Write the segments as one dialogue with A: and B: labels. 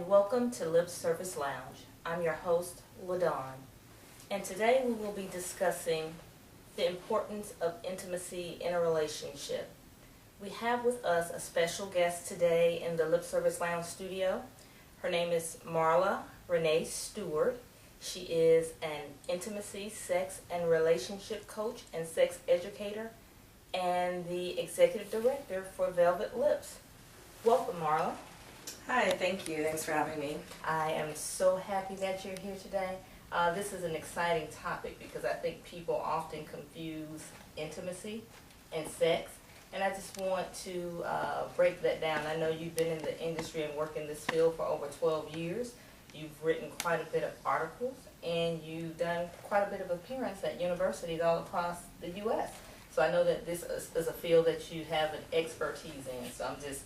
A: and welcome to Lip Service Lounge. I'm your host, LaDawn, and today we will be discussing the importance of intimacy in a relationship. We have with us a special guest today in the Lip Service Lounge studio. Her name is Marla Renee Stewart. She is an intimacy, sex, and relationship coach and sex educator and the executive director for Velvet Lips. Welcome, Marla.
B: Hi, thank you. Thanks for having me.
A: I am so happy that you're here today. This is an exciting topic because I think people often confuse intimacy and sex, and I just want to break that down. I know you've been in the industry and worked in this field for over 12 years. You've written quite a bit of articles, and you've done quite a bit of appearance at universities all across the U.S. So I know that this is a field that you have an expertise in. So I'm just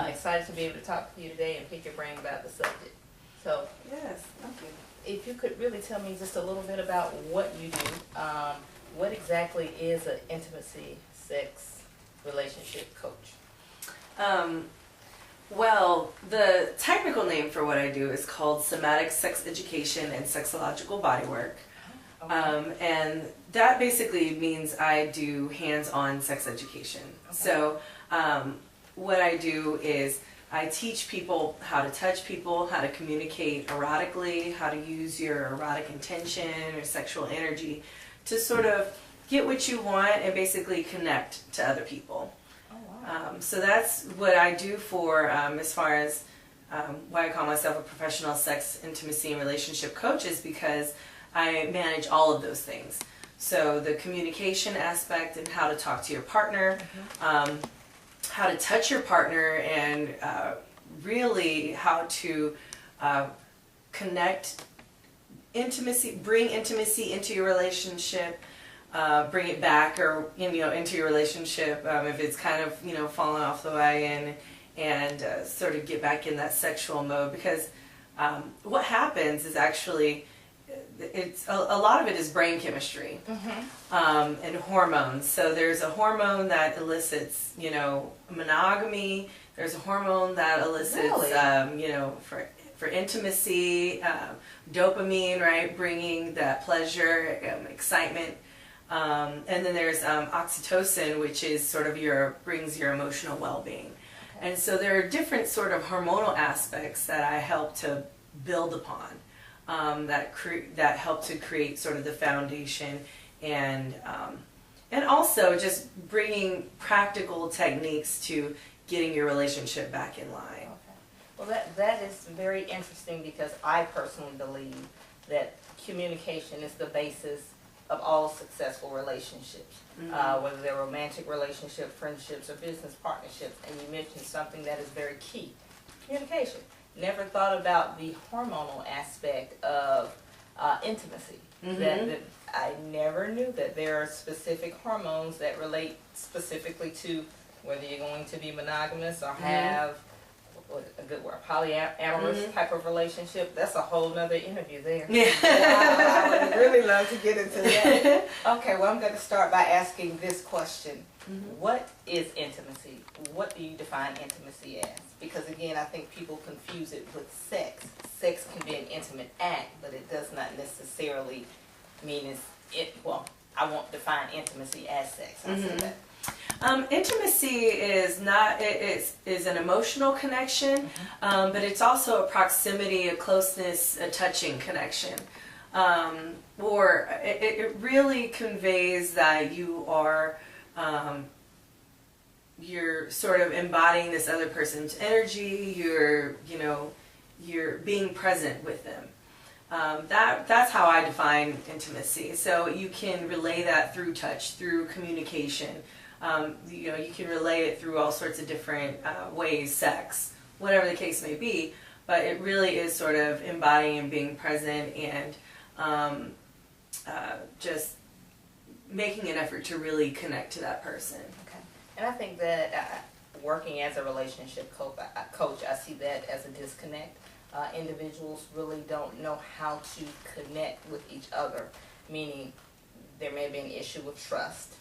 A: excited to be able to talk to you today and pick your brain about the subject. So
B: Yes, thank you.
A: if you could really tell me just a little bit about what you do, what exactly is an intimacy, sex, relationship coach?
B: Well, the technical name for what I do is called somatic sex education and sexological bodywork.
A: Okay.
B: And that basically means I do hands-on sex education.
A: Okay.
B: So what I do is I teach people how to touch people, how to communicate erotically, how to use your erotic intention or sexual energy to sort of get what you want and basically connect to other people.
A: Oh, wow.
B: So that's what I do for as far as why I call myself a professional sex, intimacy, and relationship coach is because I manage all of those things. So the communication aspect and how to talk to your partner, how to touch your partner, and really how to connect intimacy, bring intimacy into your relationship, bring it back or into your relationship if it's kind of fallen off the wagon, and sort of get back in that sexual mode, because what happens is actually it's a lot of it is brain chemistry and hormones. So there's a hormone that elicits monogamy. There's a hormone that elicits
A: Really?
B: for intimacy, dopamine, right, bringing that pleasure, excitement. And then there's oxytocin, which is sort of brings your emotional well-being. And so there are different sort of hormonal aspects that I help to build upon, that help to create sort of the foundation, and also just bringing practical techniques to getting your relationship back in line.
A: Okay. Well, that is very interesting because I personally believe that communication is the basis of all successful relationships, whether they're romantic relationships, friendships, or business partnerships. And you mentioned something that is very key: communication. Never thought about the hormonal aspect of intimacy. That I never knew that there are specific hormones that relate specifically to whether you're going to be monogamous or have a good word, polyamorous type of relationship. That's a whole nother interview there.
B: Yeah.
A: I would really love to get into that. Okay, well, I'm going to start by asking this question. What is intimacy? What do you define intimacy as? Because again, I think people confuse it with sex. Sex can be an intimate act, but it does not necessarily mean well, I won't define intimacy as sex. I say that.
B: Intimacy is is an emotional connection, but it's also a proximity, a closeness, a touching connection. Or it really conveys that you're sort of embodying this other person's energy. You're being present with them. That's how I define intimacy. So you can relay that through touch, through communication. You can relay it through all sorts of different ways, sex, whatever the case may be. But it really is sort of embodying and being present, and just making an effort to really connect to that person.
A: Okay. And I think that working as a relationship coach, I see that as a disconnect. Individuals really don't know how to connect with each other, meaning there may be an issue with trust.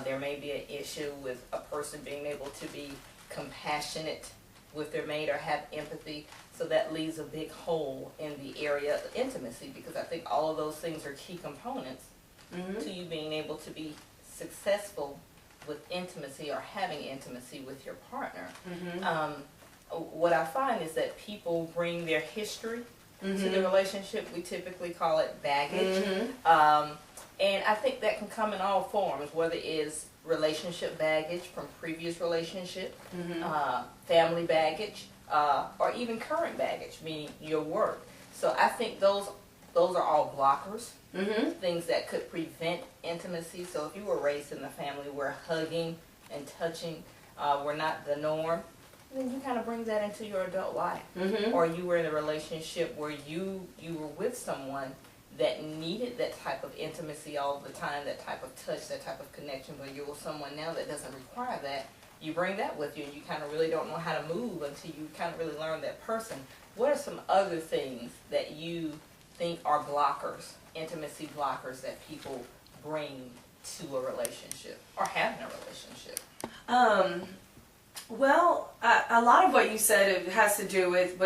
A: There may be an issue with a person being able to be compassionate with their mate or have empathy. So that leaves a big hole in the area of intimacy, because I think all of those things are key components to you being able to be successful with intimacy or having intimacy with your partner. What I find is that people bring their history to the relationship. We typically call it baggage. And I think that can come in all forms, whether it's relationship baggage from previous relationship, family baggage, or even current baggage, meaning your work. So I think those are all blockers, things that could prevent intimacy. So if you were raised in a family where hugging and touching were not the norm, then you kind of bring that into your adult life. Or you were in a relationship where you were with someone that needed that type of intimacy all the time, that type of touch, that type of connection, but you're with someone now that doesn't require that. You bring that with you, and you kind of really don't know how to move until you kind of really learn that person. What are some other things that you think are blockers, intimacy blockers, that people bring to a relationship or have in a relationship?
B: Well, a lot of what you said has to do with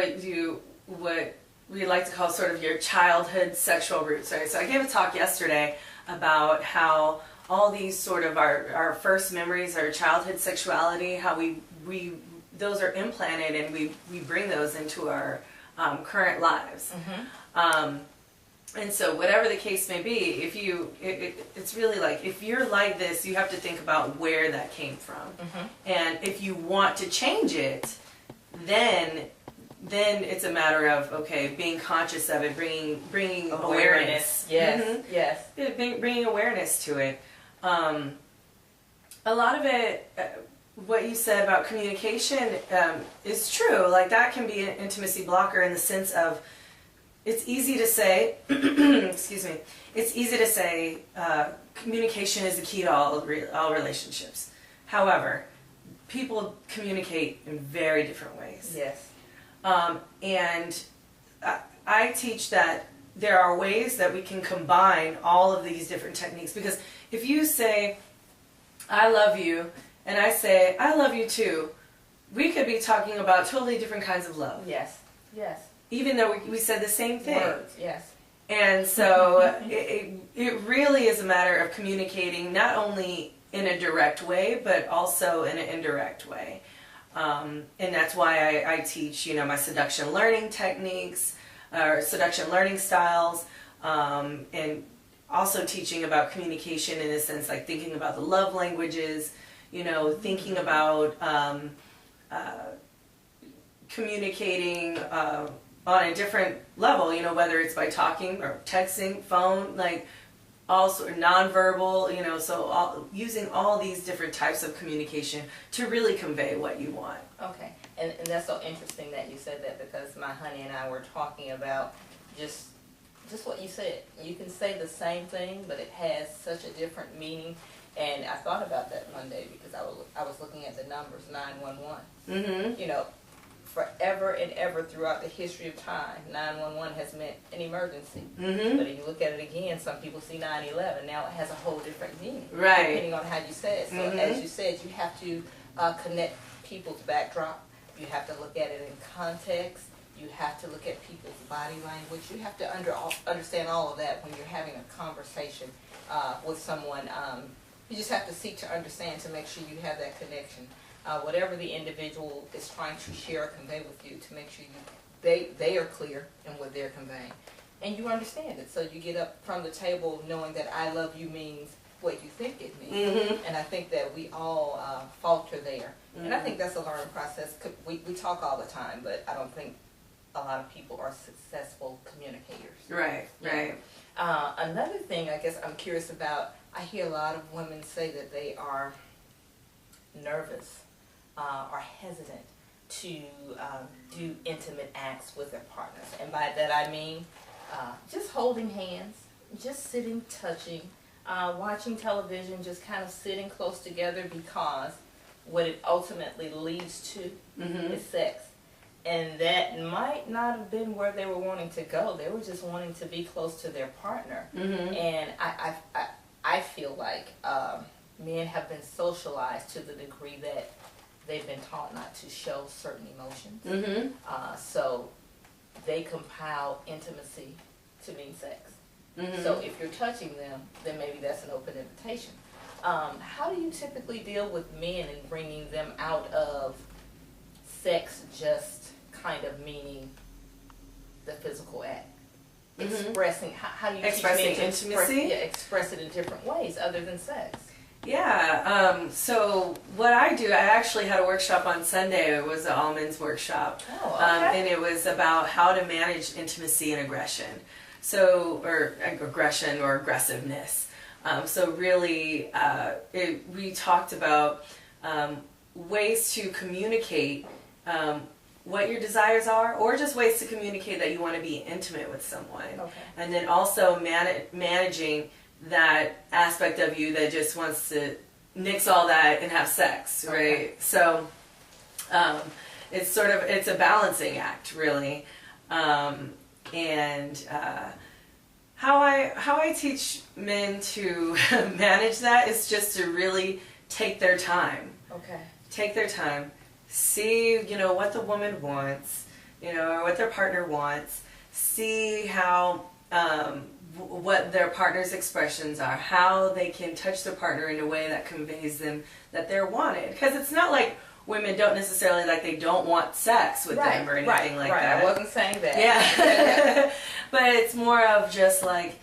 B: what we like to call sort of your childhood sexual roots, right? So I gave a talk yesterday about how all these sort of our first memories, our childhood sexuality, how we those are implanted, and we bring those into our current lives. And so whatever the case may be, if it's really like, if you're like this, you have to think about where that came from. And if you want to change it, then it's a matter of, okay, being conscious of it, bringing awareness.
A: Yes, yes.
B: Bringing awareness to it. A lot of it, what you said about communication is true. Like, that can be an intimacy blocker in the sense of, it's easy to say, excuse me, it's easy to say communication is the key to all relationships. However, people communicate in very different ways.
A: Yes.
B: And I teach that there are ways that we can combine all of these different techniques. Because if you say, I love you, and I say, I love you too, we could be talking about totally different kinds of love.
A: Yes, yes.
B: Even though we said the same thing.
A: Words, yes.
B: And so it really is a matter of communicating not only in a direct way, but also in an indirect way. And that's why I teach, my seduction learning techniques, or seduction learning styles, and also teaching about communication in a sense, like thinking about the love languages, thinking about communicating on a different level, whether it's by talking or texting, phone, like also nonverbal, so using all these different types of communication to really convey what you want.
A: Okay, and that's so interesting that you said that, because my honey and I were talking about just what you said. You can say the same thing, but it has such a different meaning. And I thought about that Monday because I was looking at the numbers, 911. Forever and ever throughout the history of time, 911 has meant an emergency. But if you look at it again, some people see 9/11. Now it has a whole different meaning,
B: right?
A: Depending on how you say it. So as you said, you have to connect people's backdrop. You have to look at it in context. You have to look at people's body language. You have to understand all of that when you're having a conversation with someone. You just have to seek to understand to make sure you have that connection. Whatever the individual is trying to share or convey with you, to make sure they are clear in what they're conveying. And you understand it. So you get up from the table knowing that I love you means what you think it means. And I think that we all falter there. And I think that's a learning process. We talk all the time, but I don't think a lot of people are successful communicators.
B: Right, right.
A: Another thing I guess I'm curious about, I hear a lot of women say that they are nervous or hesitant to do intimate acts with their partners. And by that I mean just holding hands, just sitting, touching, watching television, just kind of sitting close together, because what it ultimately leads to is sex. And that might not have been where they were wanting to go. They were just wanting to be close to their partner. And I feel like men have been socialized to the degree that they've been taught not to show certain emotions.
B: Mm-hmm.
A: So they compile intimacy to mean sex.
B: Mm-hmm.
A: So if you're touching them, then maybe that's an open invitation. How do you typically deal with men and bringing them out of sex just kind of meaning the physical act?
B: Mm-hmm.
A: Expressing, how do you
B: Expressing
A: teach men to
B: intimacy?
A: express it in different ways other than sex?
B: Yeah, so what I do, I actually had a workshop on Sunday. It was an all men's workshop.
A: Oh, okay.
B: And it was about how to manage intimacy and aggression. So, or aggression or aggressiveness. So really, we talked about ways to communicate what your desires are, or just ways to communicate that you want to be intimate with someone.
A: Okay.
B: And then also managing that aspect of you that just wants to nix all that and have sex, right?
A: Okay.
B: So it's a balancing act, really. And how I teach men to manage that is just to really take their time.
A: Okay.
B: Take their time. See, what the woman wants, or what their partner wants. See how what their partner's expressions are, how they can touch their partner in a way that conveys them that they're wanted. Because it's not like women don't necessarily, like, they don't want sex with them or anything like that.
A: I wasn't saying that.
B: Yeah. But it's more of just like,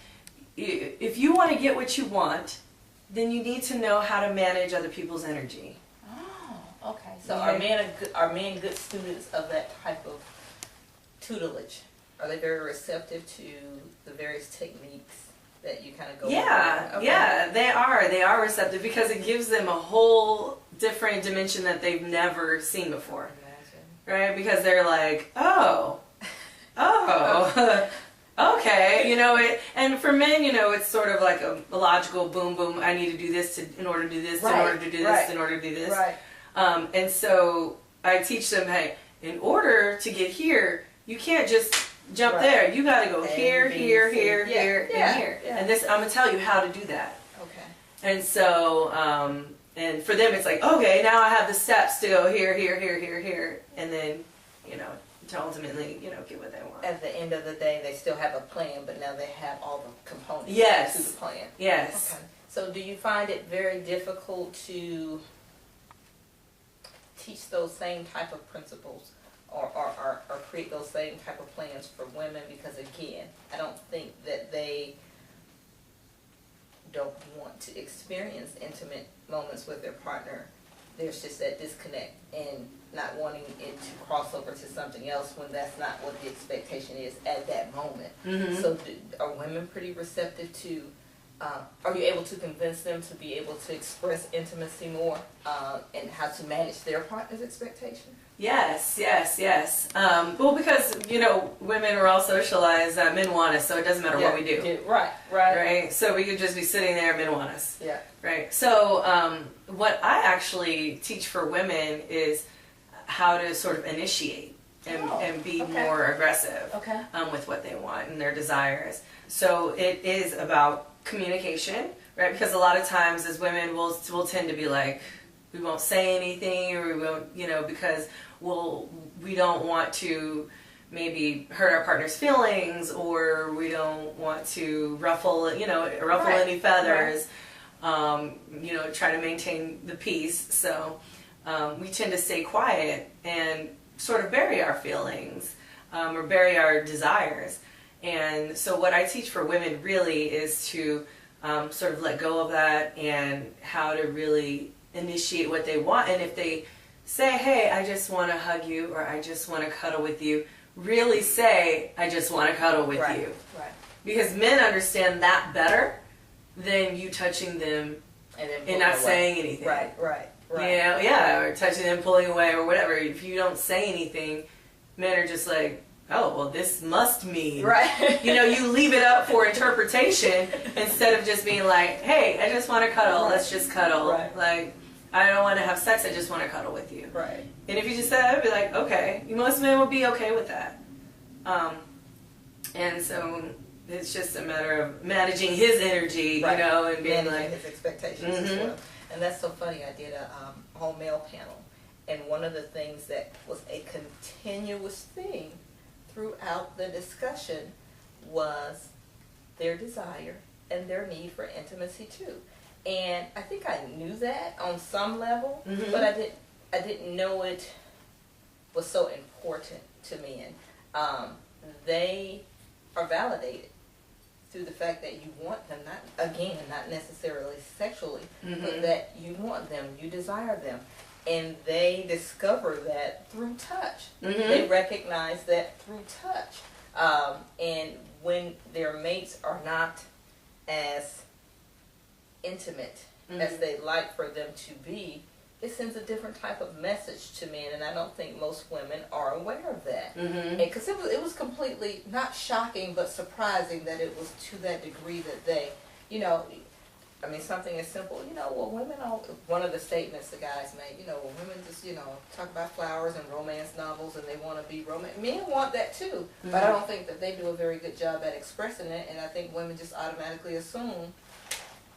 B: if you want to get what you want, then you need to know how to manage other people's energy.
A: Oh, okay. So
B: Yeah.
A: are men good students of that type of tutelage? Are they very receptive to the various techniques that you kind of go
B: Yeah,
A: over? Okay.
B: yeah, they are. They are receptive because it gives them a whole different dimension that they've never seen before,
A: Imagine.
B: right? Because they're like, oh, okay, and for men, it's sort of like a logical boom, boom. I need to do this in order to do this, in order to do this, in order to do this.
A: Right.
B: And so I teach them, hey, in order to get here, you can't just jump there. You got to go here, here, here, and here.
A: Yeah.
B: And this, I'm gonna tell you how to do that.
A: Okay.
B: And so, and for them, it's like, okay, now I have the steps to go here, here, here, here, here, and then, to ultimately, get what they want.
A: At the end of the day, they still have a plan, but now they have all the components
B: Yes.
A: to the plan.
B: Yes.
A: Okay. So do you find it very difficult to teach those same type of principles or create those same type of plans for women? Because again, I don't think that they don't want to experience intimate moments with their partner. There's just that disconnect and not wanting it to cross over to something else when that's not what the expectation is at that moment.
B: Mm-hmm.
A: So are women pretty receptive to, are you able to convince them to be able to express intimacy more and how to manage their partner's expectation?
B: Yes. Well, because, women are all socialized, men want us, so it doesn't matter what we do. Right? So we could just be sitting there, men want us.
A: Yeah.
B: Right. So what I actually teach for women is how to sort of initiate and be more aggressive with what they want and their desires. So it is about communication, right? Because a lot of times as women, we'll tend to be like, we won't say anything, or we won't, because we don't want to maybe hurt our partner's feelings, or we don't want to ruffle any feathers, try to maintain the peace. So we tend to stay quiet and sort of bury our feelings or bury our desires. And so what I teach for women really is to sort of let go of that and how to really initiate what they want. And if they say, hey, I just want to hug you, or I just want to cuddle with you, really say, I just want to cuddle with you.
A: Right.
B: Because men understand that better than you touching them and not saying anything.
A: Right.
B: Or touching them, pulling away, or whatever. If you don't say anything, men are just like, oh, well, this must mean.
A: Right.
B: You leave it up for interpretation instead of just being like, hey, I just want to cuddle.
A: Right.
B: Let's just cuddle.
A: Right.
B: Like, I don't want to have sex. I just want to cuddle with you.
A: Right.
B: And if you just said that, I'd be like, okay. Most men would be okay with that. And so it's just a matter of managing his energy,
A: Right.
B: And being
A: Managing
B: like,
A: his expectations as well. And that's so funny. I did a whole male panel, And one of the things that was a continuous thing throughout the discussion was their desire and their need for intimacy too. And I think I knew that on some level, but I didn't know it was so important to men. They are validated through the fact that you want them, not necessarily sexually, but that you want them, you desire them. And they discover that through touch. They recognize that through touch. And when their mates are not as intimate as they'd like for them to be, it sends a different type of message to men, and I don't think most women are aware of that. Because it was completely, not shocking, but surprising that it was to that degree that they, I mean, something as simple, women one of the statements the guys made, women just, talk about flowers and romance novels and they want to be romantic. Men want that too, but I don't think that they do a very good job at expressing it, and I think women just automatically assume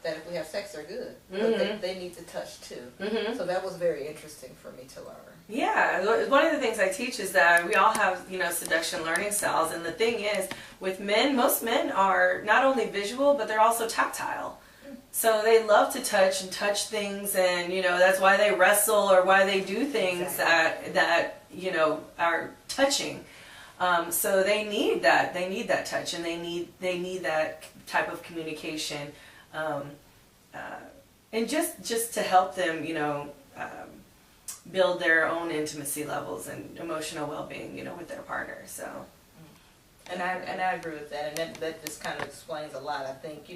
A: that if we have sex, they're good. But they need to touch too. So that was very interesting for me to learn.
B: Yeah, one of the things I teach is that we all have, seduction learning styles, and the thing is, with men, most men are not only visual, but they're also tactile. So they love to touch things, and that's why they wrestle or why they do things that are touching. So they need that. They need that touch, and they need that type of communication, and just to help them, build their own intimacy levels and emotional well-being, with their partner. So.
A: And I agree with that, and that just kind of explains a lot. I think,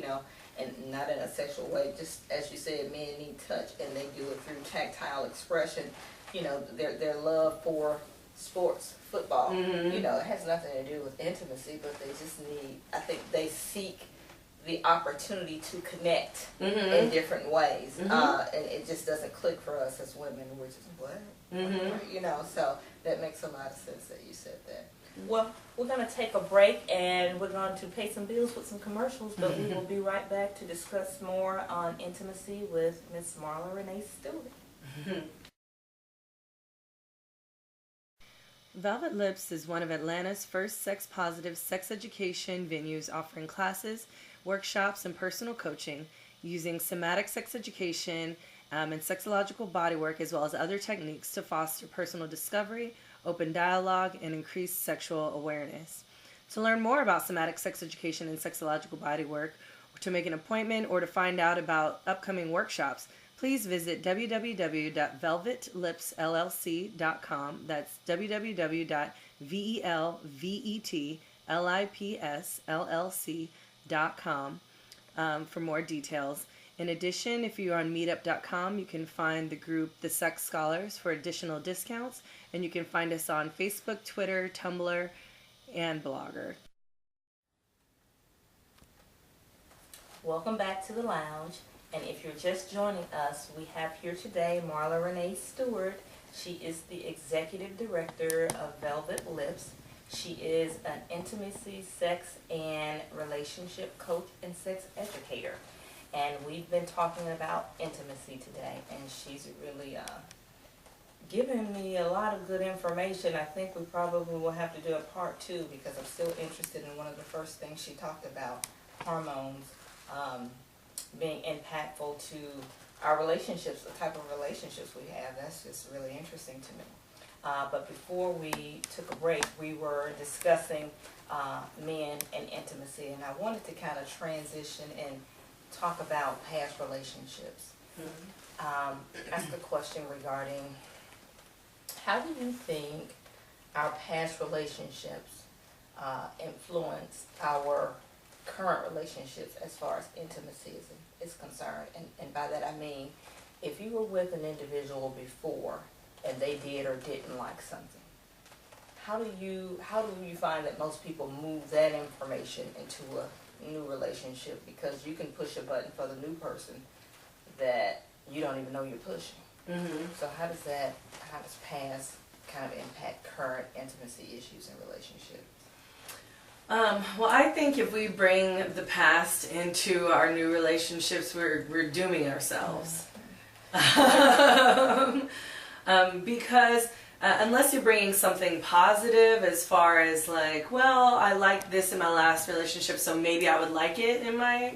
A: and not in a sexual way, just as you said, men need touch, and they do it through tactile expression. Their love for sports, football, it has nothing to do with intimacy, but they just need, I think they seek the opportunity to connect in different ways. And it just doesn't click for us as women. We're just, what? So that makes a lot of sense that you said that. Well, we're going to take a break, and we're going to pay some bills with some commercials, but we will be right back to discuss more on intimacy with Miss Marla Renee Stewart.
C: Velvet Lips is one of Atlanta's first sex-positive sex education venues, offering classes, workshops, and personal coaching using somatic sex education and sexological bodywork, as well as other techniques to foster personal discovery, open dialogue, and increase sexual awareness. To learn more about somatic sex education and sexological bodywork, or to make an appointment or to find out about upcoming workshops, please visit www.velvetlipsllc.com. That's www.velvetlipsllc.com for more details. In addition, if you're on meetup.com, you can find the group The Sex Scholars for additional discounts, and you can find us on Facebook, Twitter, Tumblr, and Blogger.
A: Welcome back to the lounge, and if you're just joining us, we have here today Marla Renee Stewart. She is the Executive Director of Velvet Lips. She is an intimacy, sex, and relationship coach and sex educator. And we've been talking about intimacy today, and she's really given me a lot of good information. I think we probably will have to do a part 2 because I'm still interested in one of the first things she talked about, hormones being impactful to our relationships, the type of relationships we have. That's just really interesting to me. But before we took a break, we were discussing men and intimacy, and I wanted to kind of transition and talk about past relationships. Ask a question regarding how do you think our past relationships influence our current relationships as far as intimacy is concerned? And by that I mean, if you were with an individual before and they did or didn't like something, how do you find that most people move that information into a new relationship? Because you can push a button for the new person that you don't even know you're pushing. So how does past kind of impact current intimacy issues in relationships?
B: Well, I think if we bring the past into our new relationships, we're dooming ourselves. Because unless you're bringing something positive as far as like, well, I liked this in my last relationship, so maybe I would like it in my,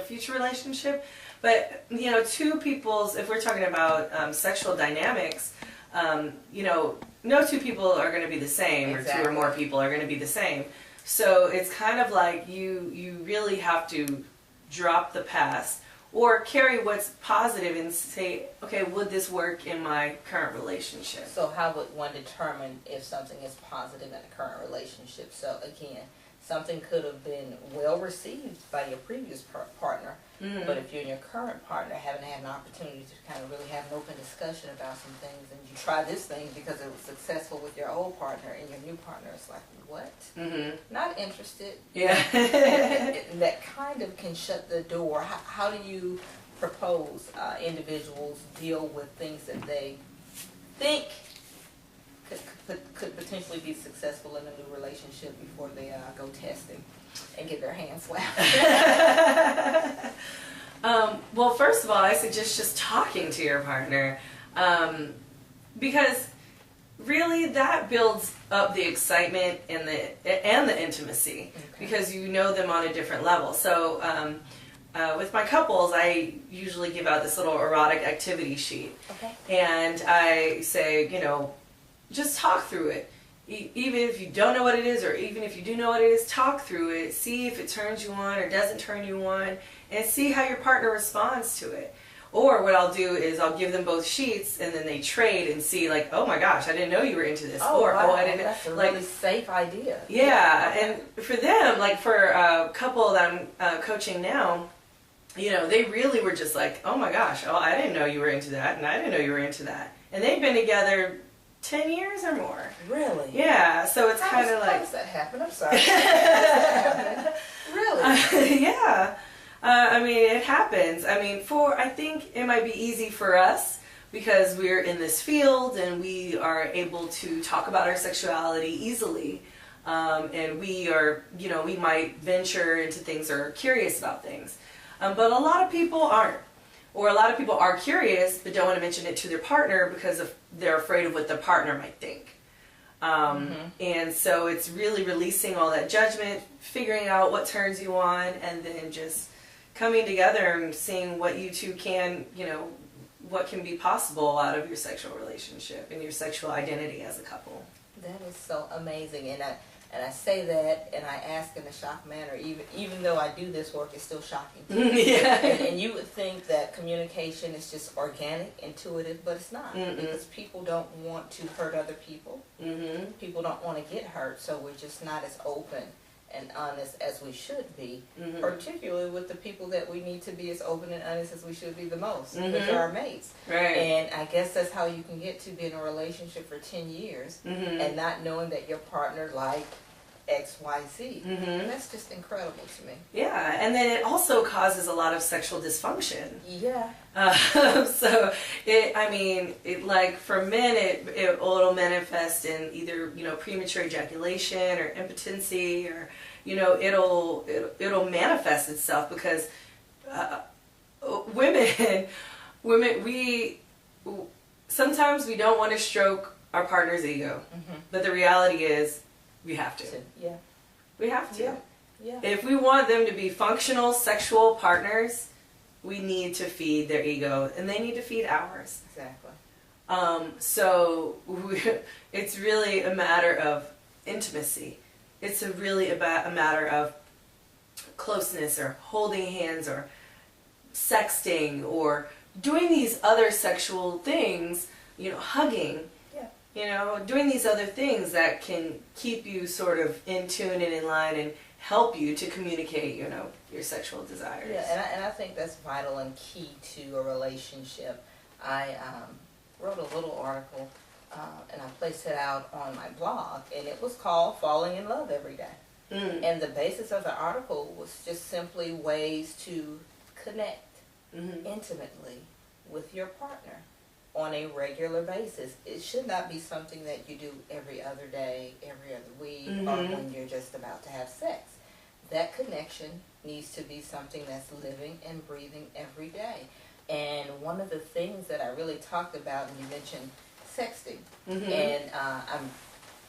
B: future relationship. But, two people's, if we're talking about sexual dynamics, no two people are going to be the same,
A: Exactly.
B: or two or more people are going to be the same. So it's kind of like you really have to drop the past or carry what's positive and say, okay, would this work in my current relationship?
A: So how would one determine if something is positive in a current relationship? So again, something could have been well received by your previous partner, but if you and your current partner haven't had an opportunity to kind of really have an open discussion about some things, and you try this thing because it was successful with your old partner, and your new partner is like, what? Not interested.
B: Yeah.
A: And that kind of can shut the door. How do you propose individuals deal with things that they think could potentially be successful in a new relationship before they go testing and get their hands slapped?
B: Well, first of all, I suggest just talking to your partner, because really that builds up the excitement and the intimacy, because you know them on a different level. So with my couples, I usually give out this little erotic activity sheet, and I say, just talk through it. Even if you don't know what it is, or even if you do know what it is, talk through it. See if it turns you on or doesn't turn you on, and see how your partner responds to it. Or what I'll do is I'll give them both sheets, and then they trade and see, like, oh my gosh, I didn't know you were into this.
A: Oh,
B: or
A: wow.
B: I didn't.
A: That's a
B: like,
A: really safe idea.
B: Yeah, and for them, like for a couple that I'm coaching now, they really were just like, oh my gosh, I didn't know you were into that, and I didn't know you were into that. And they've been together 10 years or more.
A: Really?
B: Yeah, so it's kind of like...
A: How does that happen? I'm sorry. How does that happen? Really?
B: Yeah. I mean, it happens. I mean, I think it might be easy for us because we're in this field and we are able to talk about our sexuality easily. And we are, we might venture into things or are curious about things. But a lot of people aren't. Or a lot of people are curious but don't want to mention it to their partner because they're afraid of what the partner might think. And so it's really releasing all that judgment, figuring out what turns you on, and then just coming together and seeing what you two can, what can be possible out of your sexual relationship and your sexual identity as a couple.
A: That is so amazing. And I say that, and I ask in a shocked manner, even though I do this work, it's still shocking to me.
B: Yeah.
A: And you would think that communication is just organic, intuitive, but it's not. Because people don't want to hurt other people. People don't want to get hurt, so we're just not as open and honest as we should be, particularly with the people that we need to be as open and honest as we should be the most, which are our mates.
B: Right.
A: And I guess that's how you can get to be in a relationship for 10 years and not knowing that your partner liked XYZ. And that's just incredible to me.
B: Yeah, and then it also causes a lot of sexual dysfunction.
A: Yeah.
B: So like for men, it'll manifest in either premature ejaculation or impotency, or it'll manifest itself because women we sometimes we don't want to stroke our partner's ego, but the reality is we have to.
A: Yeah.
B: We have to.
A: Yeah.
B: If we want them to be functional sexual partners, we need to feed their ego, and they need to feed ours.
A: Exactly.
B: It's really a matter of intimacy. It's really about a matter of closeness, or holding hands, or sexting, or doing these other sexual things, hugging. Doing these other things that can keep you sort of in tune and in line and help you to communicate, your sexual desires.
A: Yeah, and I think that's vital and key to a relationship. I wrote a little article and I placed it out on my blog, and it was called Falling in Love Every Day. And the basis of the article was just simply ways to connect intimately with your partner on a regular basis. It should not be something that you do every other day, every other week, or when you're just about to have sex. That connection needs to be something that's living and breathing every day. And one of the things that I really talked about, and you mentioned sexting,
B: Mm-hmm.
A: and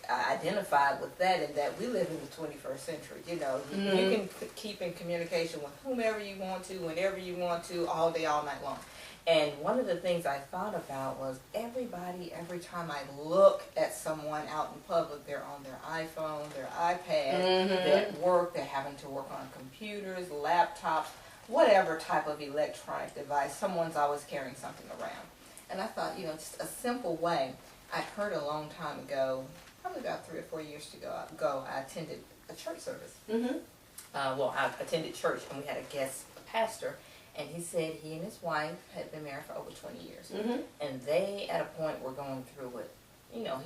A: I identified with that, in that we live in the 21st century. You know,
B: Mm-hmm.
A: you can keep in communication with whomever you want to, whenever you want to, all day, all night long. And one of the things I thought about was everybody, every time I look at someone out in public, they're on their iPhone, their iPad,
B: Mm-hmm.
A: they're at work, they're having to work on computers, laptops, whatever type of electronic device, someone's always carrying something around. And I thought, just a simple way. I heard a long time ago, probably about 3 or 4 years ago, I attended a church service.
B: Mm-hmm.
A: I attended church, and we had a guest pastor, and he said he and his wife had been married for over 20 years.
B: Mm-hmm.
A: And they, at a point, were going through it.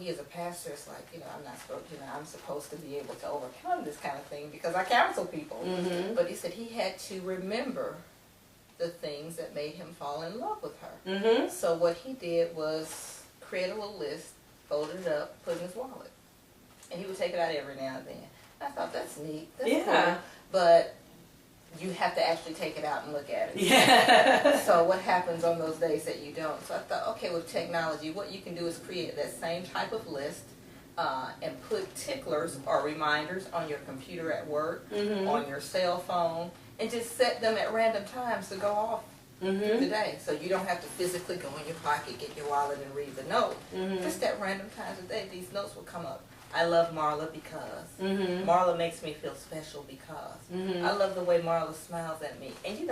A: He is a pastor. It's like, I'm supposed to be able to overcome this kind of thing because I counsel people.
B: Mm-hmm.
A: But he said he had to remember the things that made him fall in love with her.
B: Mm-hmm.
A: So what he did was create a little list, fold it up, put it in his wallet. And he would take it out every now and then. I thought, that's neat. That's
B: Yeah.
A: cool. But you have to actually take it out and look at it.
B: Yeah.
A: So what happens on those days that you don't? So I thought, okay, with technology, what you can do is create that same type of list and put ticklers or reminders on your computer at work,
B: Mm-hmm.
A: on your cell phone, and just set them at random times to go off through the
B: Mm-hmm.
A: day. So you don't have to physically go in your pocket, get your wallet, and read the note.
B: Mm-hmm.
A: Just at random times a day, these notes will come up. I love Marla because.
B: Mm-hmm.
A: Marla makes me feel special because.
B: Mm-hmm.
A: I love the way Marla smiles at me. And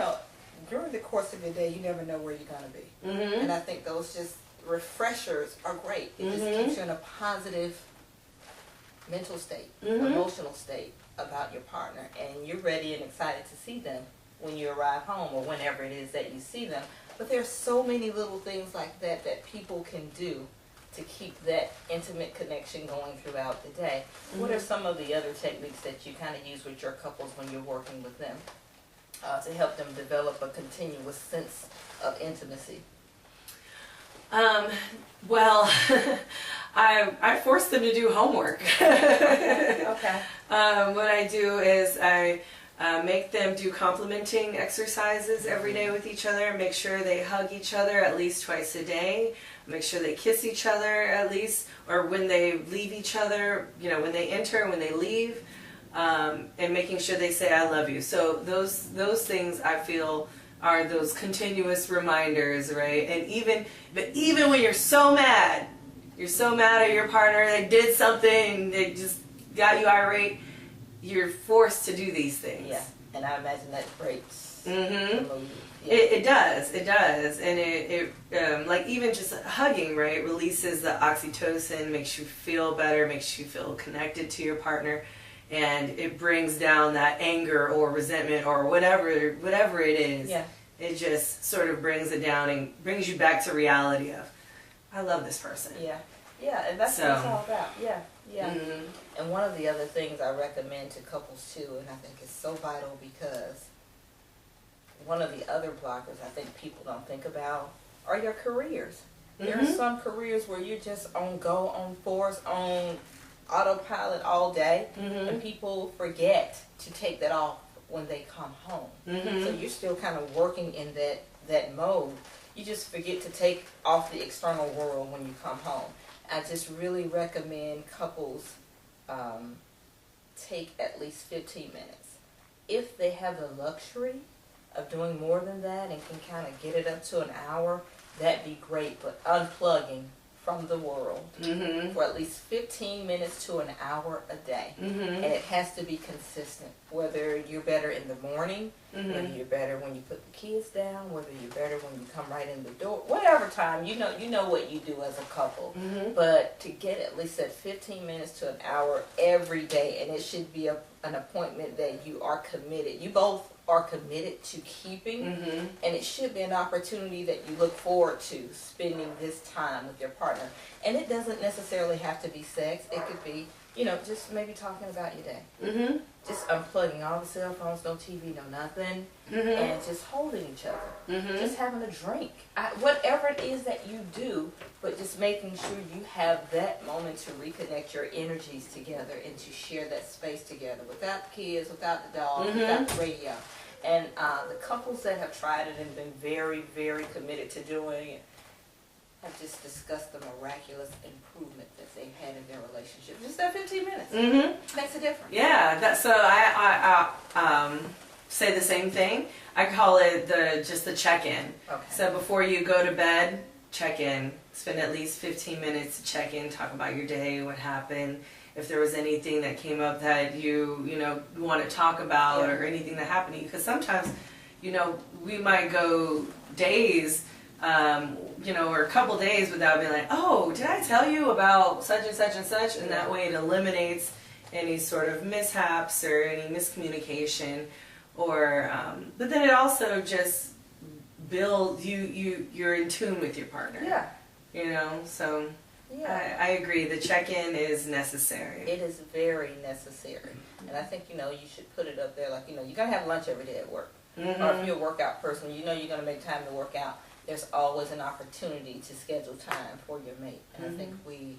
A: during the course of your day, you never know where you're going to be.
B: Mm-hmm.
A: And I think those just refreshers are great. It just
B: Mhm.
A: keeps you in a positive mental state,
B: Mhm.
A: emotional state about your partner. And you're ready and excited to see them when you arrive home or whenever it is that you see them. But there's so many little things like that that people can do to keep that intimate connection going throughout the day. What are some of the other techniques that you kind of use with your couples when you're working with them to help them develop a continuous sense of intimacy?
B: Well, I force them to do homework.
A: Okay.
B: What I do is I make them do complimenting exercises every day with each other, make sure they hug each other at least twice a day, make sure they kiss each other at least, or when they leave each other, when they enter and when they leave, and making sure they say I love you. So those things I feel are those continuous reminders, right? And even when you're so mad at your partner, they did something, they just got you irate, you're forced to do these things.
A: Yeah, and I imagine that breaks
B: Mm-hmm.
A: the mood. Yeah.
B: It does, and it like even just hugging, right, releases the oxytocin, makes you feel better, makes you feel connected to your partner, and it brings down that anger or resentment or whatever it is.
A: Yeah.
B: It just sort of brings it down and brings you back to reality of, I love this person.
A: Yeah, yeah, and that's what it's all about. Yeah, yeah.
B: Mm-hmm.
A: And one of the other things I recommend to couples too, and I think is so vital because one of the other blockers I think people don't think about are your careers. There are
B: Mhm.
A: some careers where you're just on force, on autopilot all day,
B: Mhm.
A: and people forget to take that off when they come home.
B: Mhm.
A: So you're still kind of working in that mode. You just forget to take off the external world when you come home. I just really recommend couples take at least 15 minutes. If they have the luxury of doing more than that and can kind of get it up to an hour, that'd be great. But unplugging from the world
B: Mhm.
A: for at least 15 minutes to an hour a day.
B: Mhm.
A: And it has to be consistent, whether you're better in the morning,
B: Mhm.
A: whether you're better when you put the kids down, whether you're better when you come right in the door, whatever time, you know what you do as a couple.
B: Mhm.
A: But to get at least that 15 minutes to an hour every day, and it should be an appointment that you are committed. You both are committed to keeping,
B: Mhm.
A: and it should be an opportunity that you look forward to spending this time with your partner. And it doesn't necessarily have to be sex. It could be, just maybe talking about your day.
B: Mhm.
A: Just unplugging all the cell phones, no TV, no nothing,
B: Mhm.
A: and just holding each other.
B: Mhm.
A: Just having a drink. Whatever it is that you do, but just making sure you have that moment to reconnect your energies together and to share that space together without the kids, without the dog,
B: Mhm.
A: without the radio. And the couples that have tried it and been very, very committed to doing it have just discussed the miraculous improvement that they've had in their relationship. Just that 15 minutes makes a difference.
B: Yeah, so I say the same thing. I call it just the check-in.
A: Okay.
B: So before you go to bed, check in. Spend at least 15 minutes to check in, talk about your day, what happened, if there was anything that came up that you want to talk about, or anything that happened to you. Because sometimes, we might go days, or a couple days without being like, oh, did I tell you about such and such and such? And that way it eliminates any sort of mishaps or any miscommunication. Or, but then it also just builds you're in tune with your partner.
A: Yeah.
B: So
A: Yeah.
B: I agree. The check-in is necessary.
A: It is very necessary. And I think, you should put it up there like, you're going to have lunch every day at work. Or if you're a workout person, you're going to make time to work out. There's always an opportunity to schedule time for your mate. And I think we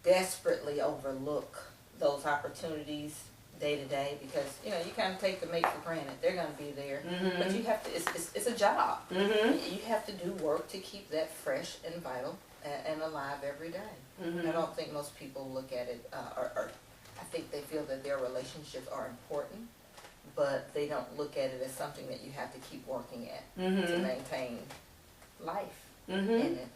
A: desperately overlook those opportunities day to day because, you kind of take the mate for granted. They're going to be there. But you have to, it's a job. You have to do work to keep that fresh and vital and alive every day. I don't think most people look at it, or I think they feel that their relationships are important, but they don't look at it as something that you have to keep working at to maintain life in it.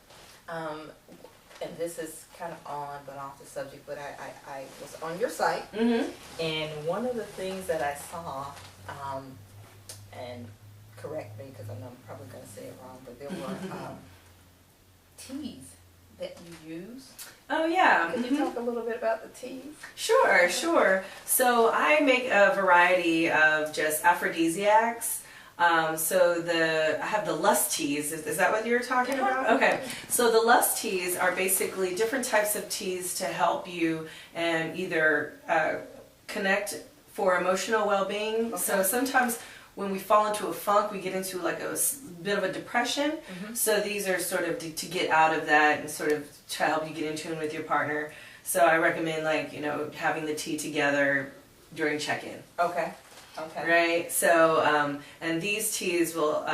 A: And this is kind of on but off the subject, but I was on your site, and one of the things that I saw, and correct me because I know I'm probably going to say it wrong, but there were teas that you use.
B: Oh yeah.
A: Can you talk a little bit about the teas?
B: Sure. So I make a variety of just aphrodisiacs. So I have the lust teas. Is that what you were talking about? Okay. So the lust teas are basically different types of teas to help you and either connect for emotional well-being.
A: Okay.
B: So sometimes when we fall into a funk, we get into like a bit of a depression. So these are sort of to get out of that and sort of to help you get in tune with your partner. So I recommend having the tea together during check-in.
A: Okay.
B: Right. So and these teas will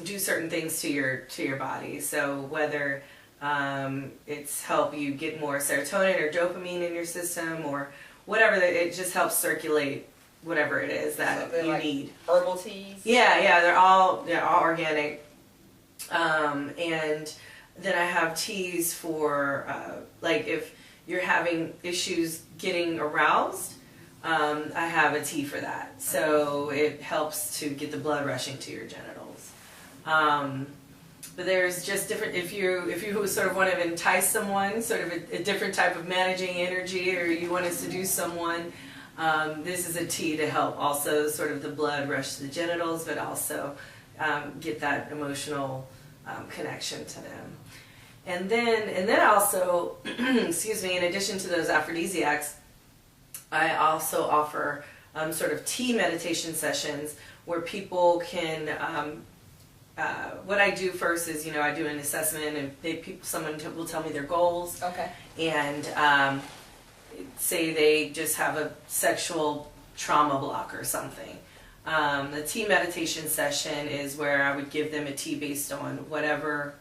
B: do certain things to your body. So whether it's help you get more serotonin or dopamine in your system or whatever, it just helps circulate whatever it is that you need.
A: Herbal teas?
B: Yeah, they're all organic. And then I have teas for if you're having issues getting aroused, I have a tea for that. So it helps to get the blood rushing to your genitals. But there's just different, if you sort of want to entice someone, sort of a different type of managing energy, or you want to seduce someone, this is a tea to help also sort of the blood rush to the genitals, but also get that emotional connection to them. And then also, excuse me, in addition to those aphrodisiacs, I also offer sort of tea meditation sessions where people can. What I do first is, I do an assessment, and someone will tell me their goals.
A: Okay.
B: And say they just have a sexual trauma block or something. The tea meditation session is where I would give them a tea based on whatever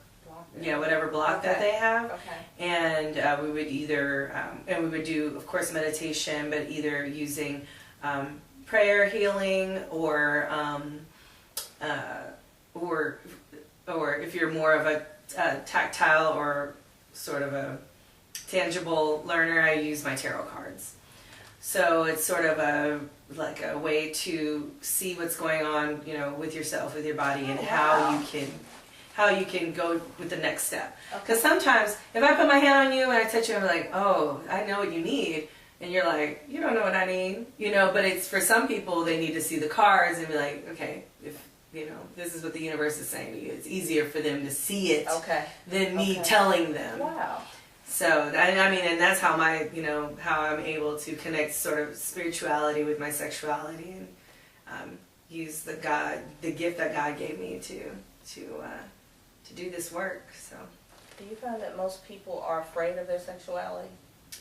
B: block that they have.
A: Okay.
B: And we would either, and we would do, of course, meditation, but either using prayer healing or if you're more of a tactile or sort of a tangible learner, I use my tarot cards. So it's sort of a way to see what's going on, with yourself, with your body, and how you can go with the next step. Because sometimes if I put my hand on you and I touch you, I'm like, oh, I know what you need. And you're like, you don't know what I need. But it's for some people, they need to see the cards and be like, okay, if this is what the universe is saying to you. It's easier for them to see it than me telling them.
A: Wow.
B: So, and that's how how I'm able to connect sort of spirituality with my sexuality and use the gift that God gave me to do this work. So.
A: Do you find that most people are afraid of their sexuality?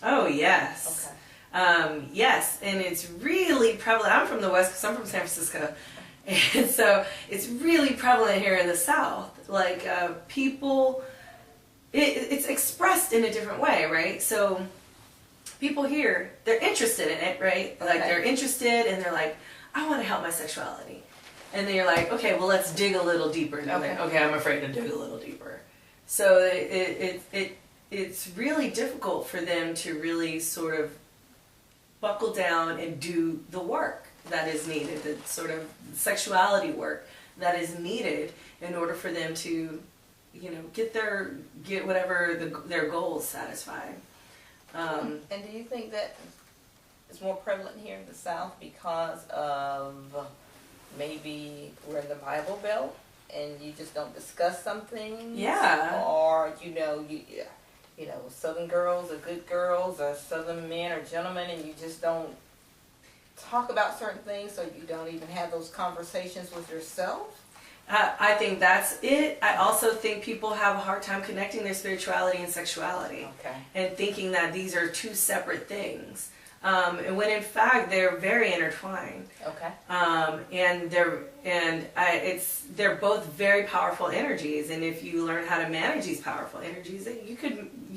B: Oh, yes. Yes, and it's really prevalent. I'm from the West Coast. I'm from San Francisco. And so it's really prevalent here in the South. Like people, it's expressed in a different way, right? So people here, they're interested in it, right? Like they're interested and they're like, I want to help my sexuality. And then you're like, okay, well, let's dig a little deeper. And okay. Okay, I'm afraid to dig a little deeper. So it's really difficult for them to really sort of buckle down and do the work that is needed, the sort of sexuality work that is needed in order for them to, you know, get whatever their goals satisfied.
A: And do you think that it's more prevalent here in the South because of maybe we're in the Bible Belt and you just don't discuss some things?
B: Yeah.
A: Or, you know, Southern girls are good girls, or Southern men are gentlemen, and you just don't talk about certain things, so you don't even have those conversations with yourself?
B: I think that's it. I also think people have a hard time connecting their spirituality and sexuality.
A: Okay.
B: And thinking that these are two separate things. And when in fact they're very intertwined.
A: Okay.
B: And they're both very powerful energies, and if you learn how to manage these powerful energies, you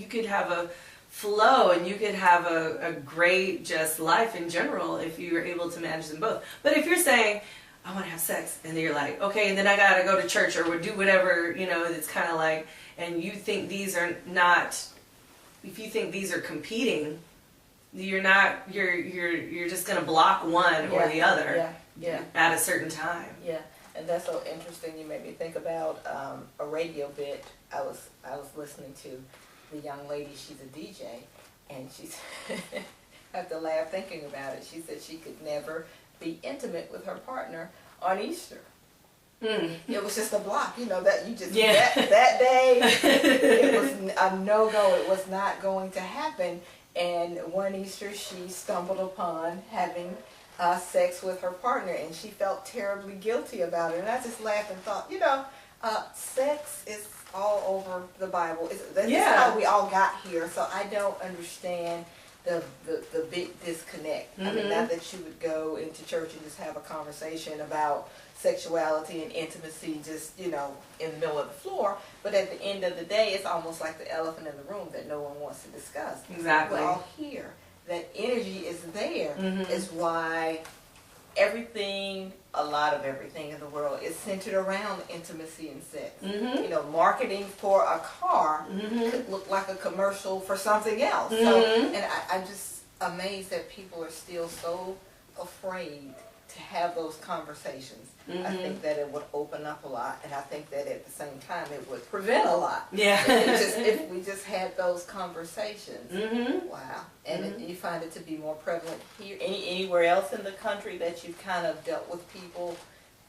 B: could have a flow, and you could have a great just life in general if you're able to manage them both. But if you're saying, I want to have sex, and then you're like, okay, and then I gotta go to church or do whatever, you know, it's kind of like, and you think these are not, if you think these are competing, you're just gonna block one or the other at a certain time.
A: Yeah, and that's so interesting. You made me think about a radio bit. I was listening to the young lady. She's a DJ, and she's I have to laugh thinking about it. She said she could never be intimate with her partner on Easter. It was just a block, you know, that you just that day it was a no-go. It was not going to happen. And one Easter she stumbled upon having sex with her partner, and she felt terribly guilty about it. And I just laughed and thought, you know, sex is all over the Bible. That's how we all got here. So I don't understand the big disconnect. I mean, not that you would go into church and just have a conversation about sexuality and intimacy just, you know, in the middle of the floor, but at the end of the day, it's almost like the elephant in the room that no one wants to discuss.
B: Exactly.
A: We're all here. That energy is there. Is why everything, a lot of everything in the world is centered around intimacy and sex. You know, marketing for a car could look like a commercial for something else. So, and I'm just amazed that people are still so afraid to have those conversations. I think that it would open up a lot, and I think that at the same time it would prevent a lot.
B: Yeah.
A: if we just had those conversations. Wow. And you find it to be more prevalent here, anywhere else in the country that you've kind of dealt with people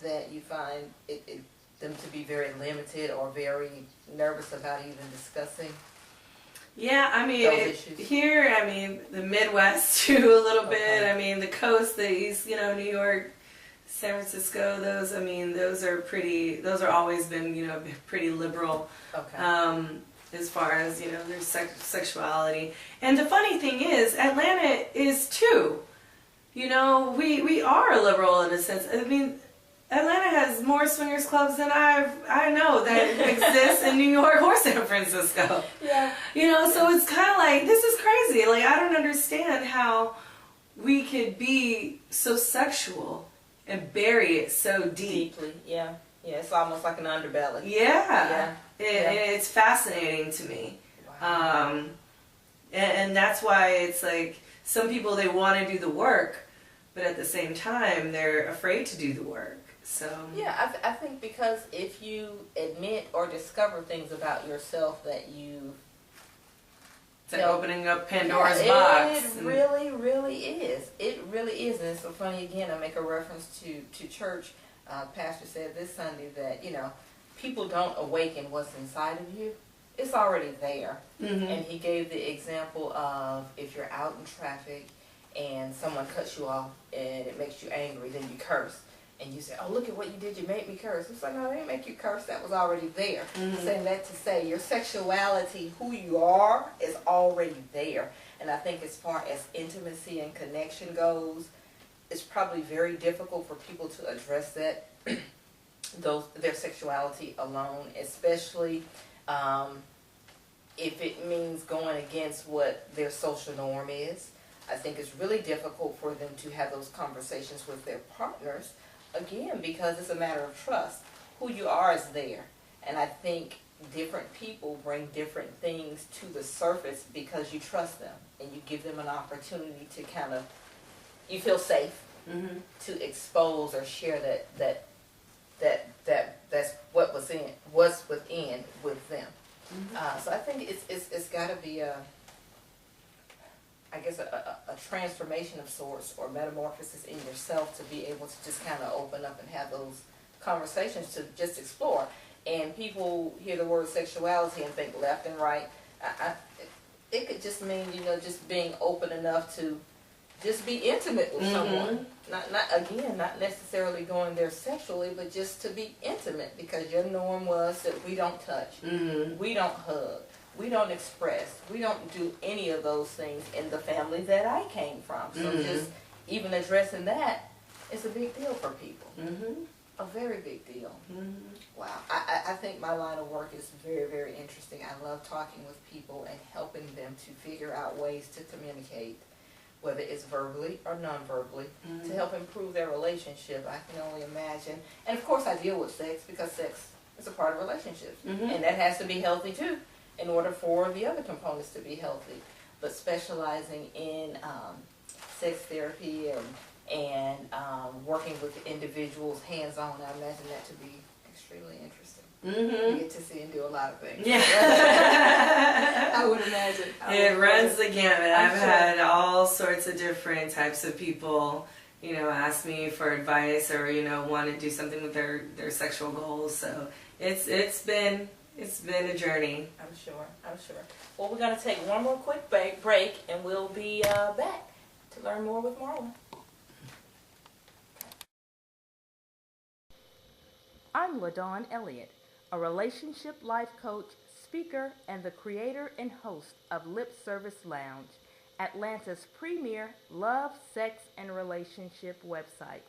A: that you find them to be very limited or very nervous about even discussing?
B: Yeah, I mean, here, I mean, the Midwest too, a little bit. I mean, the coast, the East, you know, New York, San Francisco, those are always been, you know, pretty liberal. As far as, you know, their sexuality. And the funny thing is, Atlanta is too. You know, we are liberal in a sense. I mean, Atlanta has more swingers clubs than I know that exist in New York or San Francisco. Yeah. You know, so it's kind of like, this is crazy. Like, I don't understand how we could be so sexual and bury it so deeply.
A: Yeah. Yeah, it's almost like an underbelly.
B: Yeah. It's fascinating to me. Wow. And that's why it's like, some people, they want to do the work, but at the same time, they're afraid to do the work. So
A: yeah, I think because if you admit or discover things about yourself that you...
B: It's like opening up Pandora's box.
A: It really, really is. It really is. And it's so funny, again, I make a reference to church. Pastor said this Sunday that, you know, people don't awaken what's inside of you. It's already there. And he gave the example of if you're out in traffic and someone cuts you off and it makes you angry, then you curse. And you say, oh, look at what you did, you made me curse. It's like, no, I didn't make you curse, that was already there. Saying that to say your sexuality, who you are, is already there. And I think as far as intimacy and connection goes, it's probably very difficult for people to address that, their sexuality alone, especially if it means going against what their social norm is. I think it's really difficult for them to have those conversations with their partners, again, because it's a matter of trust. Who you are is there. And I think different people bring different things to the surface because you trust them and you give them an opportunity to kind of, you feel safe to expose or share that's what's within with them. So I think it's got to be a transformation of sorts or metamorphosis in yourself to be able to just kind of open up and have those conversations to just explore. And people hear the word sexuality and think left and right. It could just mean, just being open enough to just be intimate with someone. Not necessarily going there sexually, but just to be intimate, because your norm was that we don't touch, we don't hug, we don't express, we don't do any of those things in the family that I came from. So just even addressing that is a big deal for people. A very big deal. Wow. I think my line of work is very, very interesting. I love talking with people and helping them to figure out ways to communicate, whether it's verbally or non-verbally, to help improve their relationship. I can only imagine. And of course I deal with sex because sex is a part of relationships. And that has to be healthy too, in order for the other components to be healthy. But specializing in sex therapy and working with individuals hands-on, I imagine that to be extremely interesting. You get to see and do a lot of things. Yeah. I would imagine.
B: It runs the gamut. I've had all sorts of different types of people, ask me for advice or, want to do something with their sexual goals. So it's been a journey.
A: I'm sure. Well, we're going to take one more quick break and we'll be back to learn more with Marla. I'm LaDawn Elliott, a relationship life coach, speaker, and the creator and host of Lip Service Lounge, Atlanta's premier love, sex, and relationship website.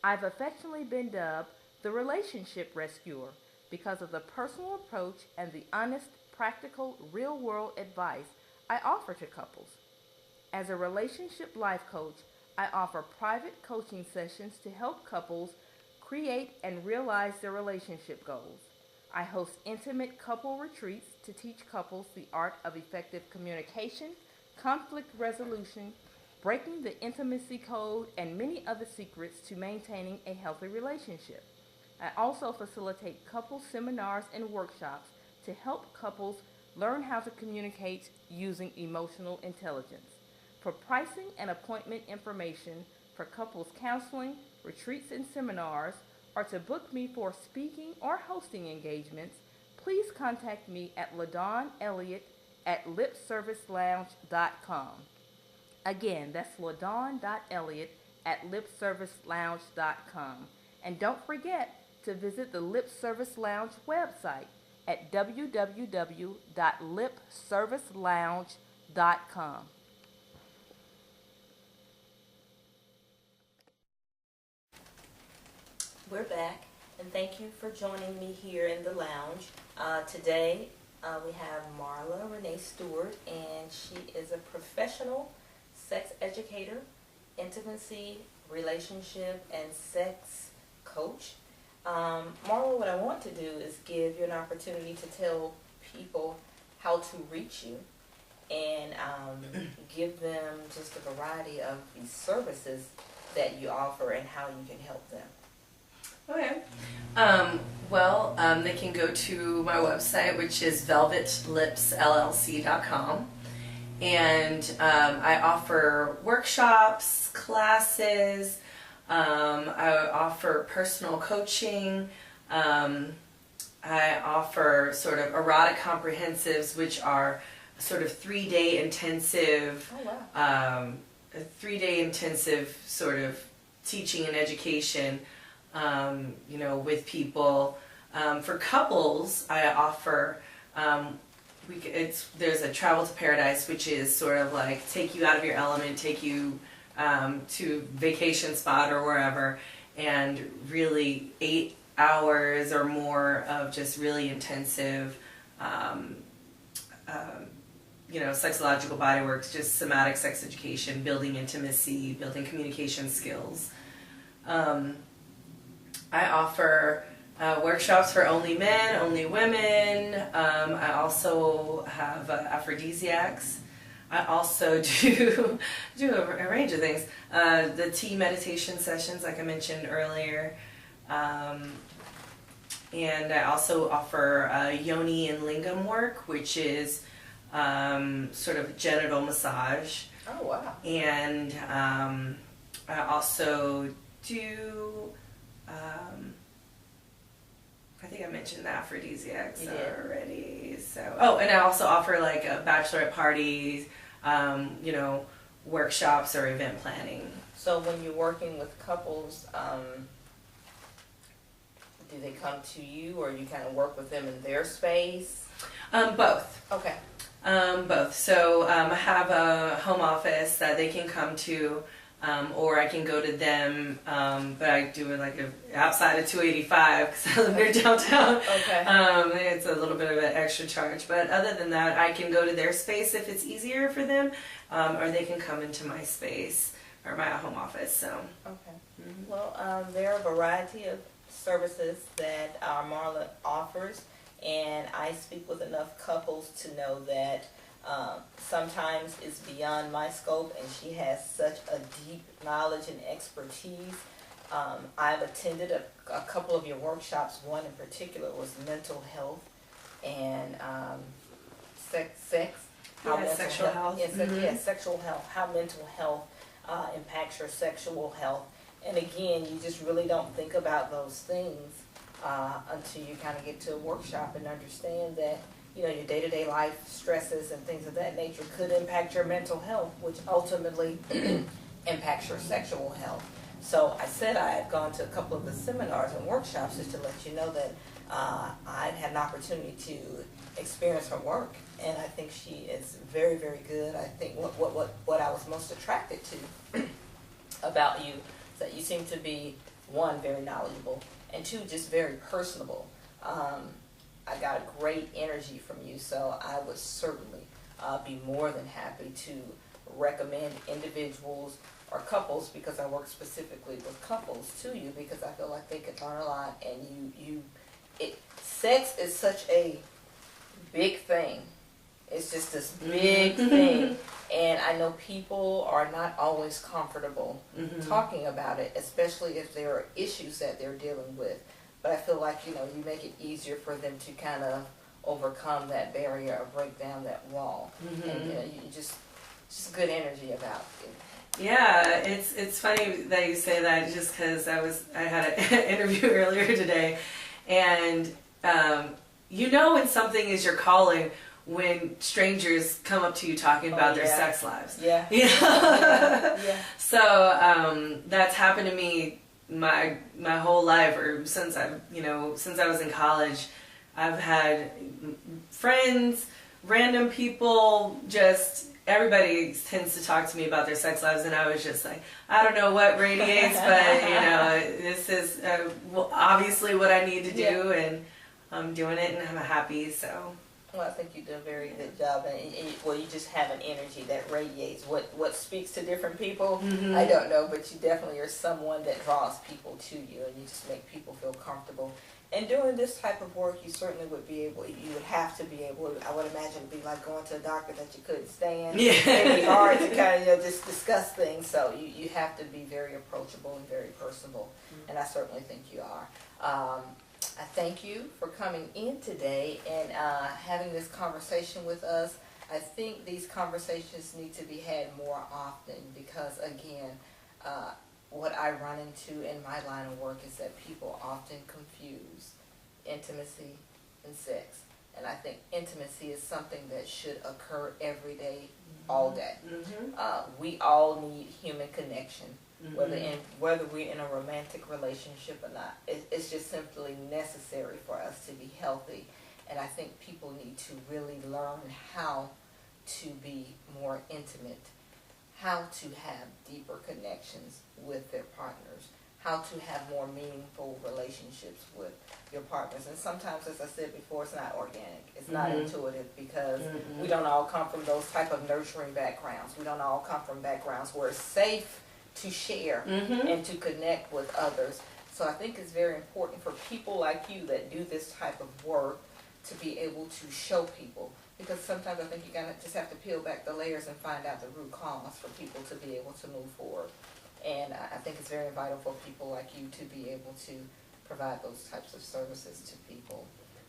A: I've affectionately been dubbed the Relationship Rescuer because of the personal approach and the honest, practical, real-world advice I offer to couples. As a relationship life coach, I offer private coaching sessions to help couples create and realize their relationship goals. I host intimate couple retreats to teach couples the art of effective communication, conflict resolution, breaking the intimacy code, and many other secrets to maintaining a healthy relationship. I also facilitate couple seminars and workshops to help couples learn how to communicate using emotional intelligence. For pricing and appointment information for couples counseling, retreats and seminars, or to book me for speaking or hosting engagements, please contact me at LaDawn Elliott at lipservicelounge.com. Again, that's LaDawn.Elliott at lipservicelounge.com. And don't forget to visit the Lip Service Lounge website at www.lipservicelounge.com. We're back, and thank you for joining me here in the lounge. Today we have Marla Renee Stewart, and she is a professional sex educator, intimacy, relationship, and sex coach. Marla, what I want to do is give you an opportunity to tell people how to reach you and give them just a variety of the services that you offer and how you can help them.
B: Okay. They can go to my website, which is velvetlipsllc.com, and I offer workshops, classes, I offer personal coaching, I offer sort of erotic comprehensives, which are sort of 3-day intensive, a 3-day intensive sort of teaching and education. With people. For couples, I offer there's a travel to paradise, which is sort of like take you out of your element, take you to vacation spot or wherever, and really 8 hours or more of just really intensive, sexological body work, just somatic sex education, building intimacy, building communication skills. I offer workshops for only men, only women. I also have aphrodisiacs. I also do a range of things. The tea meditation sessions, like I mentioned earlier. And I also offer yoni and lingam work, which is sort of genital massage.
A: Oh, wow.
B: And I also do, I think I mentioned the aphrodisiacs already. So, and I also offer like bachelorette parties, workshops or event planning.
A: So when you're working with couples, do they come to you, or you kind of work with them in their space?
B: Both.
A: Okay.
B: Both. So I have a home office that they can come to, or I can go to them, but I do it like outside of 285 because I live near downtown.
A: Okay.
B: It's a little bit of an extra charge, but other than that, I can go to their space if it's easier for them, or they can come into my space or my home office. So.
A: Okay. Mm-hmm. Well, there are a variety of services that Marla offers, and I speak with enough couples to know that sometimes it's beyond my scope, and she has such a deep knowledge and expertise. I've attended a couple of your workshops. One in particular was mental health and sex,
B: sexual health.
A: Yes, yes, sexual health, how mental health impacts your sexual health. And again, you just really don't think about those things until you kind of get to a workshop and understand that, your day-to-day life stresses and things of that nature could impact your mental health, which ultimately impacts your sexual health. So I said I had gone to a couple of the seminars and workshops just to let you know that I'd had an opportunity to experience her work, and I think she is very, very good. I think what I was most attracted to about you is that you seem to be, one, very knowledgeable, and two, just very personable. I got a great energy from you, so I would certainly be more than happy to recommend individuals or couples, because I work specifically with couples, to you, because I feel like they could learn a lot. And sex is such a big thing. It's just this big thing, and I know people are not always comfortable talking about it, especially if there are issues that they're dealing with. But I feel like, you make it easier for them to kind of overcome that barrier or break down that wall. And you just good energy about it.
B: Yeah, it's funny that you say that, just because I had an interview earlier today, and when something is your calling when strangers come up to you talking about their sex lives.
A: Yeah.
B: Yeah. So that's happened to me my whole life, or since I was in college. I've had friends, random people, just everybody tends to talk to me about their sex lives, and I was just like, I don't know what radiates, but this is obviously what I need to do, and I'm doing it, and I'm happy. So.
A: Well, I think you do a very good job, and you just have an energy that radiates. What speaks to different people, I don't know, but you definitely are someone that draws people to you, and you just make people feel comfortable. And doing this type of work, you certainly would be able. You would have to be able. I would imagine it'd be like going to a doctor that you couldn't stand. Yeah. It'd be hard to kind of just discuss things. So you have to be very approachable and very personable, and I certainly think you are. I thank you for coming in today and having this conversation with us. I think these conversations need to be had more often, because, again, what I run into in my line of work is that people often confuse intimacy and sex. And I think intimacy is something that should occur every day, all day. We all need human connection. Whether we're in a romantic relationship or not, it's just simply necessary for us to be healthy. And I think people need to really learn how to be more intimate, how to have deeper connections with their partners, how to have more meaningful relationships with your partners. And sometimes, as I said before, it's not organic. It's not intuitive, because we don't all come from those type of nurturing backgrounds. We don't all come from backgrounds where it's safe to share and to connect with others. So I think it's very important for people like you that do this type of work to be able to show people, because sometimes I think you gotta just have to peel back the layers and find out the root cause for people to be able to move forward. And I think it's very vital for people like you to be able to provide those types of services to people.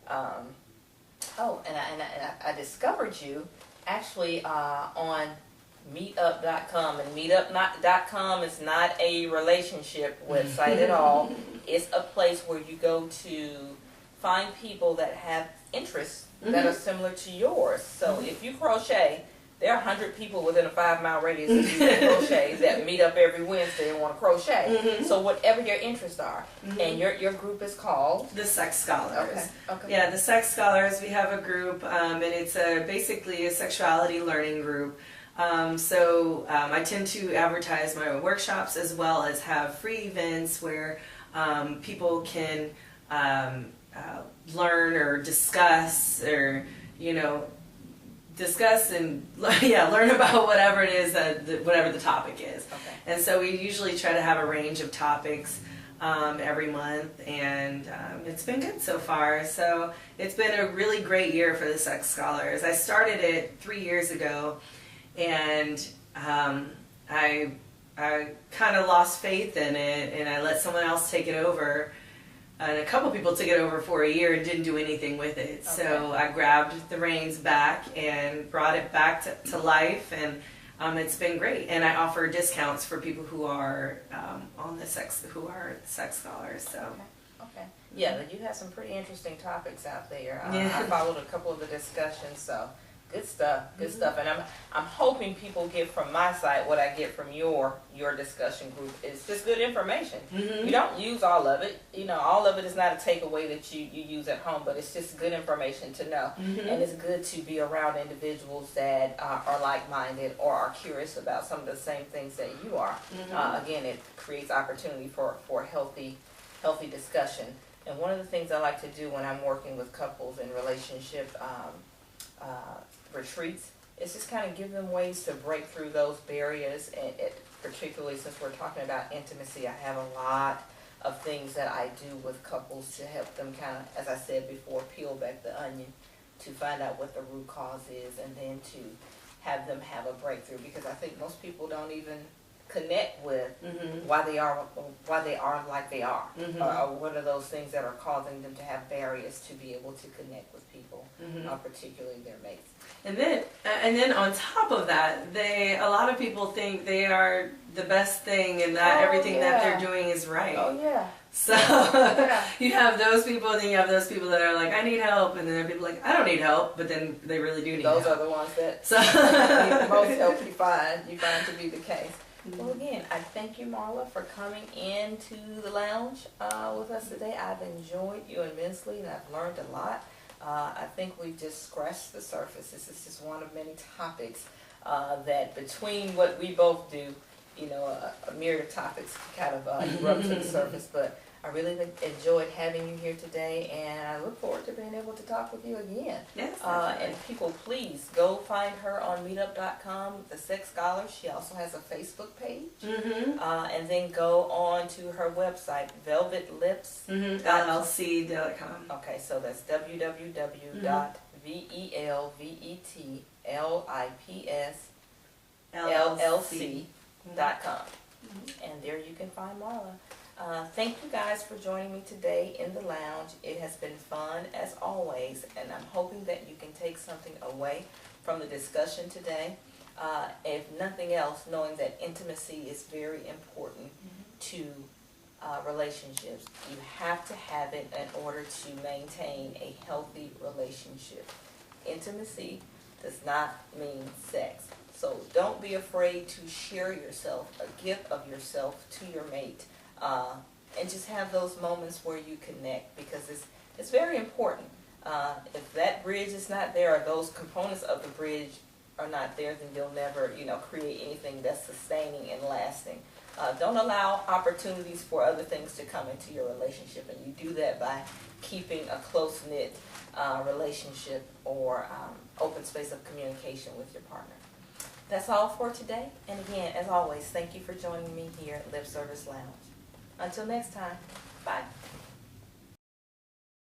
A: I discovered you actually on meetup.com, and meetup.com is not a relationship website at all. It's a place where you go to find people that have interests that are similar to yours. So if you crochet, there are 100 people within a 5-mile radius of you that crochet that meet up every Wednesday and want to crochet. So whatever your interests are, and your group is called
B: The Sex Scholars.
A: Okay.
B: Yeah, the Sex Scholars. We have a group, and it's basically a sexuality learning group. I tend to advertise my workshops, as well as have free events where people can learn or discuss, or discuss and learn about whatever it is whatever the topic is.
A: Okay.
B: And so we usually try to have a range of topics every month, and it's been good so far. So it's been a really great year for the Sex Scholars. I started it 3 years ago, and I kind of lost faith in it, and I let someone else take it over. And a couple people took it over for a year and didn't do anything with it. Okay. So I grabbed the reins back and brought it back to life, and it's been great. And I offer discounts for people who are sex scholars. So.
A: Okay. Yeah, you have some pretty interesting topics out there.
B: Yeah.
A: I followed a couple of the discussions, so good stuff. Good stuff. And I'm hoping people get from my site what I get from your discussion group. It's just good information. You don't use all of it. All of it is not a takeaway that you use at home, but it's just good information to know. And it's good to be around individuals that are like-minded or are curious about some of the same things that you are. Again, it creates opportunity for healthy discussion. And one of the things I like to do when I'm working with couples in relationship retreats is just kind of give them ways to break through those barriers, and particularly since we're talking about intimacy, I have a lot of things that I do with couples to help them kind of, as I said before, peel back the onion to find out what the root cause is, and then to have them have a breakthrough, because I think most people don't even connect with why they are like they are, or what are those things that are causing them to have barriers to be able to connect with people, particularly their mates.
B: And then on top of that, a lot of people think they are the best thing, and that everything that they're doing is right.
A: Oh yeah.
B: So you have those people, and then you have those people that are like, I need help, and then there are people like, I don't need help, but then they really do need help.
A: Those are the ones that need the most help you find to be the case. Well, again, I thank you, Marla, for coming into the lounge with us today. I've enjoyed you immensely, and I've learned a lot. I think we've just scratched the surface. This is just one of many topics that, between what we both do, a myriad of topics kind of erupt to the surface. But I really enjoyed having you here today, and I look forward to being able to talk with you again.
B: Yes,
A: and people, please go find her on meetup.com, The Sex Scholar. She also has a Facebook page. And then go on to her website, velvetlips.com. Okay, so that's www.velvetlips.com. And there you can find Marla. Thank you guys for joining me today in the lounge. It has been fun as always, and I'm hoping that you can take something away from the discussion today. If nothing else, knowing that intimacy is very important to relationships. You have to have it in order to maintain a healthy relationship. Intimacy does not mean sex. So don't be afraid to share yourself, a gift of yourself to your mate. And just have those moments where you connect, because it's very important. If that bridge is not there, or those components of the bridge are not there, then you'll never, create anything that's sustaining and lasting. Don't allow opportunities for other things to come into your relationship, and you do that by keeping a close-knit relationship or open space of communication with your partner. That's all for today, and again, as always, thank you for joining me here at Lip Service Lounge. Until next time, bye.